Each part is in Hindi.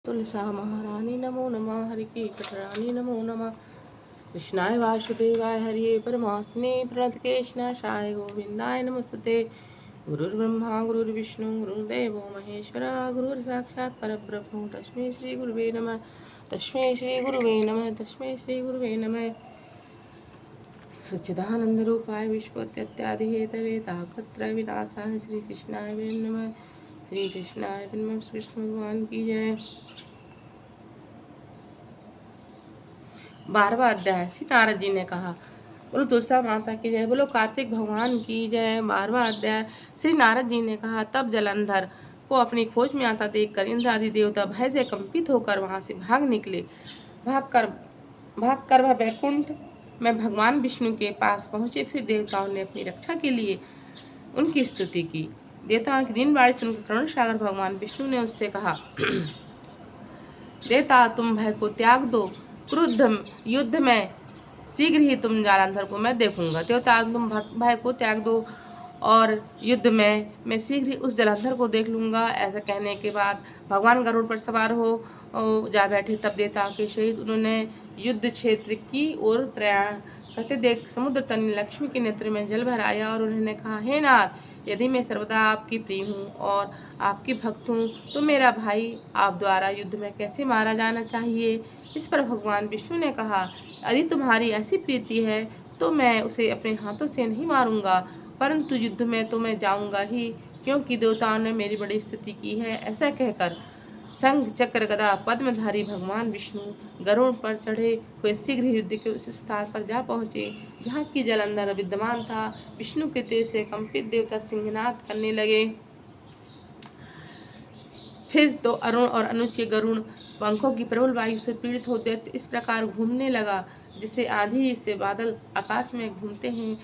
तुलसा महारानी नमो नमः। हरि की कटरानी नमो नमः। कृष्णाय वासुदेवाय हरिये परमात्मे प्रणतकेशनाशाय गोविंदाय नमस्ते। गुरुर्ब्रह्मा गुरुर्विष्णु गुरुर्देवो महेश्वरा गुरुर्साक्षात् परब्रह्म तस्मै श्री गुरुवे नमः। तस्मै श्री गुरुवे नमः। तस्मै श्री गुरुवे नमः। सच्चिदानंद रूपाय विश्वोत्पत्त्यादि हेतवे तापत्रय विनाशाय श्री कृष्णाय वै नमः। श्री कृष्णाय नमः। श्री कृष्ण भगवान की जय। 12वां अध्याय। श्री नारद जी ने कहा, बोलो तुलसा माता की जय, बोलो कार्तिक भगवान की जय। 12वां अध्याय। श्री नारद जी ने कहा, तब जलंधर को अपनी खोज में आता देखकर इंद्र आदि देवता भय से कंपित होकर वहां से भाग निकले। भागकर वह बैकुंठ में भगवान विष्णु के पास पहुंचे। फिर देवताओं ने अपनी रक्षा के लिए उनकी स्तुति की। देवताओं की दीनवाणी सुनकर करुण सागर भगवान विष्णु ने उससे कहा, देवता तुम भय को त्याग दो, क्रुद्ध युद्ध में शीघ्र ही तुम जालंधर को मैं देखूंगा। देवता तुम भय को त्याग दो और युद्ध में मैं शीघ्र ही उस जलंधर को देख लूंगा। ऐसा कहने के बाद भगवान गरुड़ पर सवार हो जा बैठे। तब देवताओं के सहित उन्होंने युद्ध क्षेत्र की ओर प्रयाण करते देख समुद्र तल लक्ष्मी के नेत्र में जल भर आया और उन्होंने कहा, हे नाथ, यदि मैं सर्वदा आपकी प्रिय हूँ और आपकी भक्त हूँ तो मेरा भाई आप द्वारा युद्ध में कैसे मारा जाना चाहिए। इस पर भगवान विष्णु ने कहा, यदि तुम्हारी ऐसी प्रीति है तो मैं उसे अपने हाथों से नहीं मारूंगा, परंतु युद्ध में तो मैं जाऊंगा ही, क्योंकि देवताओं ने मेरी बड़ी स्तुति की है। ऐसा कहकर शंख चक्र गदा पद्मधारी भगवान विष्णु गरुड़ पर चढ़े हुए शीघ्र युद्ध के उस स्थान पर जा पहुंचे जहाँ की जलंधर विद्यमान था। विष्णु के तेज से कंपित देवता सिंहनाद करने लगे। फिर तो अरुण और अनुच्य गरुड़ पंखों की प्रबल वायु से पीड़ित होते इस प्रकार घूमने लगा जिससे आंधी से बादल आकाश में घूमते हैं।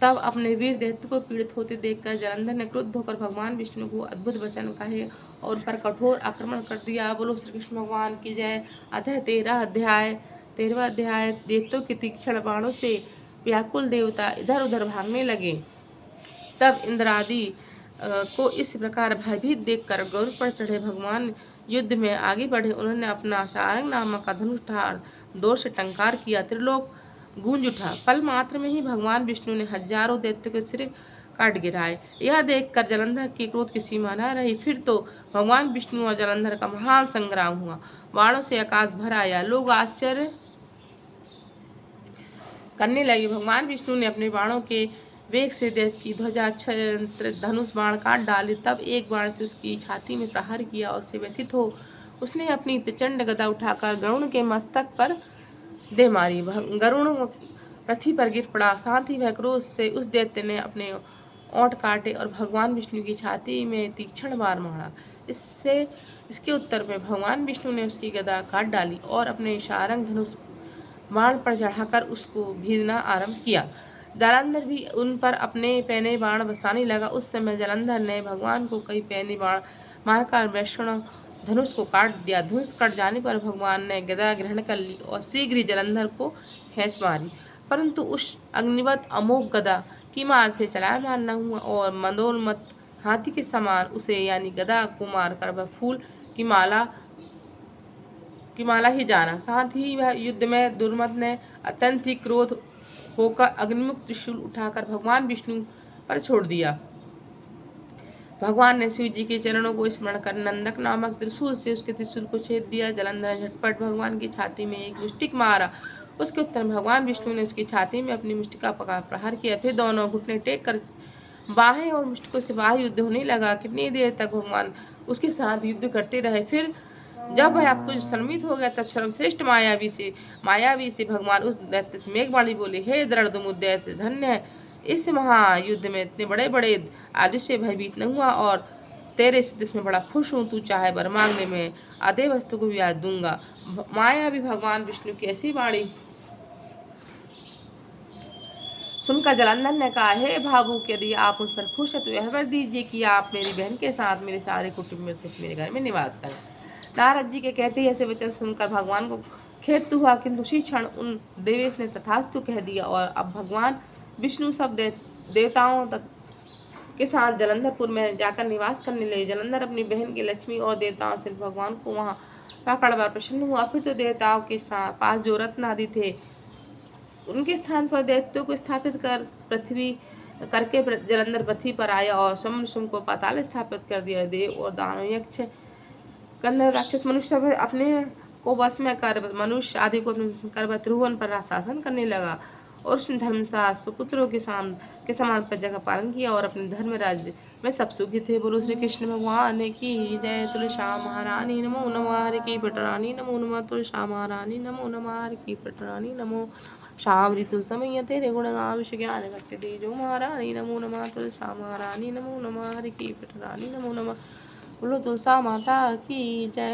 तब अपने वीर दैत्य को पीड़ित होते देखकर जलंधर ने क्रुद्ध होकर भगवान विष्णु को अद्भुत वचन कहे और उन पर कठोर आक्रमण कर दिया। बोलो श्री कृष्ण भगवान की जय। अतः 13वां अध्याय। देवताओं के तीक्ष्ण बाणों से व्याकुल देवता इधर उधर भागने लगे। तब इंद्र आदि को इस प्रकार भयभीत देखकर गरुड़ पर चढ़े भगवान युद्ध में आगे बढ़े। उन्होंने अपना सारंग नामक का धनुष ठार जोर से टंकार किया। त्रिलोक गूंज उठा। पल मात्र में ही भगवान विष्णु ने हजारों दैत्यों के सिर काट गिराए। यह देखकर जलंधर की क्रोध की सीमा न रही। फिर तो भगवान विष्णु और जलंधर का महान संग्राम हुआ। बाणों से आकाश भर आया। लोग आश्चर्य करने लगे। भगवान विष्णु ने अपने बाणों के वेग से दैत्य की ध्वजा धनुष बाण काट डाली। तब एक बाण से उसकी छाती में प्रहार किया और उसे व्यथित हो उसने अपनी प्रचंड गदा उठाकर गरुड़ के मस्तक पर दे मारी। गरुड़ पृथ्वी पर गिर पड़ा। साथ ही वह क्रोध से उस दैत्य ने अपने ओंठ काटे और भगवान विष्णु की छाती में तीक्ष्ण बार मारा। इसके उत्तर में भगवान विष्णु ने उसकी गदा काट डाली और अपने सारंग धनुष बाण पर चढ़ाकर उसको भेजना आरंभ किया। जालंधर भी उन पर अपने पैने बाण बरसाने लगा। उस समय जलंधर ने भगवान को कई पैने बाण मारकर वैष्णव धनुष को काट दिया। धनुष कट जाने पर भगवान ने गदा ग्रहण कर ली और शीघ्र ही जलंधर को खींच मारी, परंतु उस अग्निवत अमोघ गदा की मार से चलायमान न हुआ और मंदोन्मत्त हाथी के समान उसे यानी गदा को मारकर वह फूल की माला ही जाना। साथ ही वह युद्ध में दुर्मद ने अत्यंत ही क्रोध होकर अग्निमुख त्रिशूल उठाकर भगवान विष्णु पर छोड़ दिया। भगवान ने शिव जी के चरणों को स्मरण कर नंदक नामक त्रिशूल से उसके त्रिशूल को छेद दिया। जलंधर ने झटपट भगवान की छाती में एक मुष्टिक मारा। उसके उत्तर में भगवान विष्णु ने उसकी छाती में अपनी मुष्टिका का प्रहार किया। फिर दोनों घुटने टेक कर बाहें और मुष्टिकों से बाहर युद्ध होने लगा। कितनी देर तक भगवान उसके साथ युद्ध करते रहे। फिर जब वह आपको सम्मिलित हो गया तब सर्वश्रेष्ठ मायावी से भगवान उस दैत्य से मेघवाणी बोले, हे दृढ़ धन्य है इस महायुद्ध में इतने बड़े बड़े आदि से भयभीत न हुआ और तेरे सिद्ध में बड़ा खुश हूँ। तू चाहे वर मांगने में आधे वस्तु को भी आज दूंगा। मायावी भगवान विष्णु की ऐसी वाणी सुनकर जलंधर ने कहा, हे भावुक, यदि आप मुझ पर खुश है तो यह वर दीजिए कि आप मेरी बहन के साथ मेरे सारे कुटुंबियों से मेरे घर में निवास करें। नारद जी के कहते ही ऐसे वचन सुनकर भगवान को खेद तो हुआ, किंतु उसी क्षण उन देवेश ने तथास्तु कह दिया और अब भगवान विष्णु सब देवताओं के साथ जलंधरपुर में जाकर निवास करने लगे। जलंधर अपनी बहन की लक्ष्मी और देवताओं से भगवान को वहाँ माकड़वा प्रसन्न हुआ। फिर तो देवताओं के पास जो रत्न आदि थे उनके स्थान पर दैत्यों को स्थापित कर पृथ्वी करके जलंधर पृथ्वी पर आया और समुद्र को पाताल स्थापित कर दिया। देव और दानव यक्ष गंधर्व राक्षस मनुष्य सब अपने को वश में कर मनुष्य आदि को कर त्रिभुवन पर शासन करने लगा और उसने धर्मशास्त्र सुपुत्रों के समान प्रजा का पालन किया और अपने धर्म राज्य में सब सुखी थे। बोलो श्री कृष्ण भगवान की जय। तुलसा महारानी नमो नमः। हरि की पटरानी नमो नमः। तुलसा महारानी नमो नमः। हरि की पटरानी नमो। शाम ऋतु समय तेरे गुण गाम ज्ञान भक्ति दे जो महारानी नमो नमः। तुलसा महारानी नमो नमः। हरि की पटरानी नमो नमः। बोलो तुलसा माता की जय।